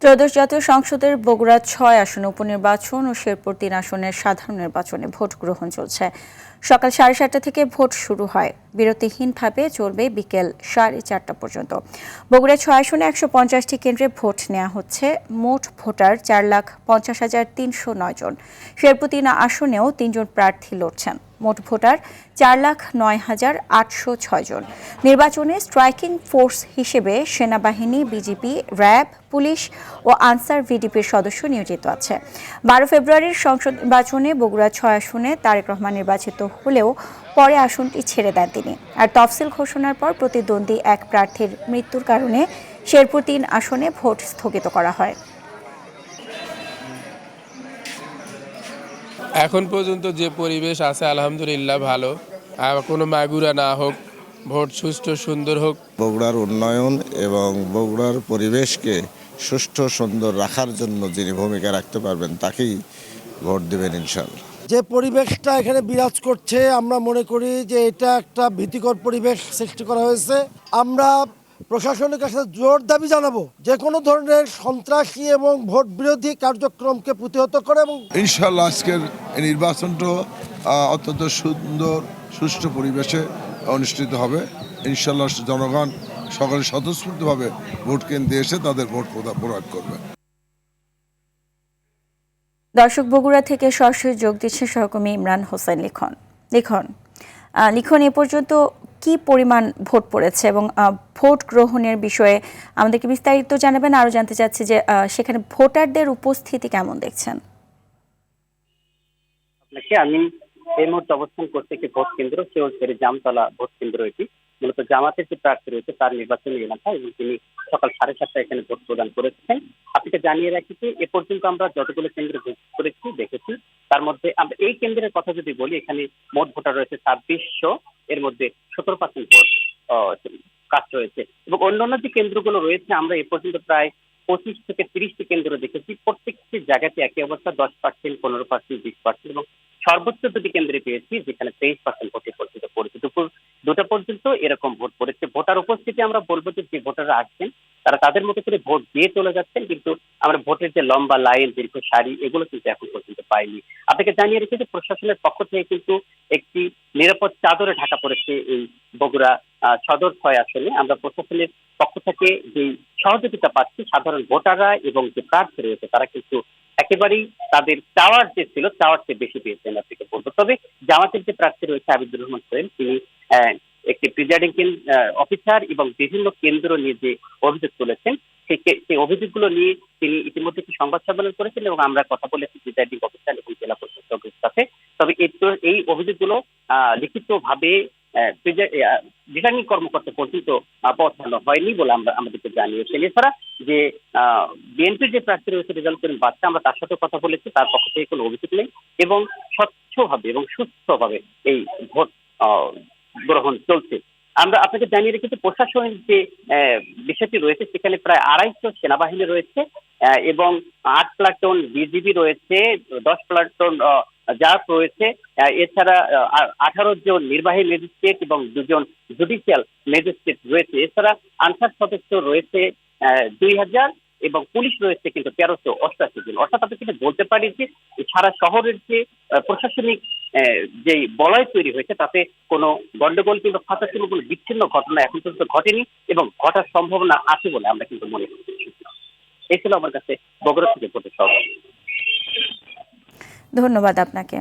ত্রয়োদশ জাতীয় সংসদের বগুড়া ৬ আসনে উপনির্বাচন ও শেরপুর ৩ আসনের সাধারণ নির্বাচনে ভোট গ্রহণ চলছে। সকাল 7:30 থেকে ভোট শুরু হয়, বিরতিহীনভাবে চলবে বিকেল 4:30 পর্যন্ত। বগুড়া ৬ আসনে ১৫০টি কেন্দ্রে ভোট নেওয়া হচ্ছে। মোট ভোটার 4,50,309 জন। শেরপুর ৩ আসনেও ৩ জন প্রার্থী লড়ছেন। মোট ভোটার 4,09,806 জন। নির্বাচনে স্ট্রাইকিং ফোর্স হিসেবে সেনাবাহিনী, বিজিবি, র্যাব, পুলিশ ও আনসার ভিডিপির সদস্য নিয়োজিত আছে। 12 ফেব্রুয়ারির সংসদ নির্বাচনে বগুড়া ৬ আসনে তারেক রহমান নির্বাচিত হলেও পরে আসনটি ছেড়ে দেন তিনি। আর তফসিল ঘোষণার পর প্রতিদ্বন্দ্বী এক প্রার্থীর মৃত্যুর কারণে শেরপুর ৩ আসনে ভোট স্থগিত করা হয়। এখন পর্যন্ত যে পরিবেশ আছে আলহামদুলিল্লাহ ভালো। কোনো মাগুরা না হোক, ভোট সুষ্ঠু সুন্দর হোক। বগুড়ার উন্নয়ন এবং বগুড়ার পরিবেশকে সুষ্ঠু সুন্দর রাখার জন্য যিনি ভূমিকা রাখতে পারবেন তাকেই ভোট দেবেন ইনশাআল্লাহ। যে পরিবেশটা এখানে বিরাজ করছে, আমরা মনে করি যে এটা একটা ভীতিকর পরিবেশ সৃষ্টি করা হয়েছে। আমরা প্রশাসনের কাছে জোর দাবি জানাবো যে কোনো ধরনের সন্ত্রাসী এবং ভোট বিরোধী কার্যক্রমকে প্রতিহত করে এবং ইনশাআল্লাহ আজকের এই নির্বাচনটা অত্যন্ত সুন্দর সুষ্ঠু পরিবেশে অনুষ্ঠিত হবে। ইনশাআল্লাহ জনগণ সকলে স্বতঃস্ফূর্তভাবে ভোট কেন্দ্রে এসে তাদের ভোট প্রয়োগ করবে। দর্শক, বগুড়া থেকে সরাসরি যোগ দিচ্ছেন সহকর্মী ইমরান হোসেন লিখন। এ পর্যন্ত কি পরিমাণ ভোট পড়েছে এবং ভোট গ্রহণের বিষয়ে আমাদেরকে বিস্তারিত জানাবেন। আরো জানতে চাচ্ছি যে সেখানে ভোটারদের উপস্থিতি কেমন দেখছেন। আমি এই মুহূর্তে অবস্থান করছি একটি ভোট কেন্দ্র, শিওরচরে জামতলা ভোট কেন্দ্র। এটি মূলত জামাতের যে প্রার্থী রয়েছে তার নির্বাচনী এলাকা এবং তিনি সকাল 7:30 এখানে ভোট প্রদান করেছেন। আপনাকে জানিয়ে রাখি যে এ পর্যন্ত আমরা যতগুলো কেন্দ্রে ভিজিট করেছি দেখেছি, তার মধ্যে আমরা এই কেন্দ্রের কথা যদি বলি, এখানে মোট ভোটার রয়েছে 2600, এর মধ্যে 17% ভোট কাস্ট হয়েছে। এবং অন্যান্য যে কেন্দ্রগুলো রয়েছে আমরা এ পর্যন্ত প্রায় 25 থেকে 30টি কেন্দ্র দেখেছি। প্রত্যেকটি জায়গাতে একই অবস্থা, 10%, 15%, 20% এবং সর্বোচ্চ দুটি কেন্দ্রে পেয়েছি যেখানে 23% ভোটে পর্যন্ত পড়েছে। দুপুর 2টা পর্যন্ত এরকম ভোট পড়েছে। ভোটার উপস্থিতি আমরা বলবো যে ভোটাররা আসছেন তারা তাদের মতো করে ভোট দিয়ে চলে যাচ্ছেন, কিন্তু আমরা ভোটের যে লম্বা লাইন, দীর্ঘ সারি, এগুলো কিন্তু এখন পর্যন্ত পাইনি। আপনাকে জানিয়ে রেখে যে প্রশাসনের পক্ষ থেকে কিন্তু একটি নিরাপদ চাদরে ঢাকা পড়েছে এই বগুড়া সদর 6 আসনে। আমরা প্রশাসনের পক্ষ থেকে যে সহযোগিতা পাচ্ছি, সাধারণ ভোটাররা এবং যে প্রার্থী রয়েছে তারা কিন্তু একেবারেই তাদের চাওয়ার যে ছিল চাওয়ার চেয়ে বেশি পেয়েছেন আপনাকে বলবো। তবে জামাতের যে প্রার্থী রয়েছে আবিদুর রহমান সোহেল, তিনি একটি প্রিজাইডিং অফিসার এবং বিভিন্ন কেন্দ্র নিয়ে যে অভিযোগ তুলেছেন সেই অভিযোগগুলো নিয়ে তিনি ইতিমধ্যে একটি সংবাদ সম্মেলন করেছেন এবং আমরা কথা বলেছি প্রিজাইডিং অফিসার এবং জেলা প্রশাসকের সাথে। তবে এই অভিযোগগুলো লিখিতভাবে রিটার্নিং কর্মকর্তা পর্যন্ত পৌঁছানো হয়নি বলে আমাদেরকে জানিয়েছেন। এছাড়া যে বিএনপির যে প্রার্থী রয়েছে রেজাল্ট করিম বাচ্চা, আমরা তার সাথে কথা বলেছি, তার পক্ষ থেকে কোনো অভিযোগ নেই এবং স্বচ্ছভাবে এবং সুস্থভাবে এই ভোট গ্রহণ চলছে। আমরা আপনাকে জানিয়ে রেখেছি প্রশাসনের যে বিষয়টি রয়েছে সেখানে প্রায় 250 সেনাবাহিনী রয়েছে এবং 8 প্লাটুন বিজিবি রয়েছে, 10 প্লাটুন র্যাব রয়েছে, এছাড়া 18 জন নির্বাহী ম্যাজিস্ট্রেট এবং 2 জন জুডিশিয়াল ম্যাজিস্ট্রেট রয়েছে। এছাড়া আনসার সদস্য রয়েছে 2000 এবং পুলিশ রয়েছে কিন্তু 1388 জন। অর্থাৎ আপনি কিন্তু বলতে পারি যে সারা শহরের যে প্রশাসনিক যে বলয় তৈরি হয়েছে তাতে কোনো গন্ডগোল কিংবা ফাঁসাফিল্ম কোনো বিচ্ছিন্ন ঘটনা এখন পর্যন্ত ঘটেনি এবং ঘটার সম্ভাবনা আছে বলে আমরা কিন্তু মনে করছি। এই ছিল আমার কাছে বগুড়া থেকে ভোটের খবর। ধন্যবাদ আপনাকে।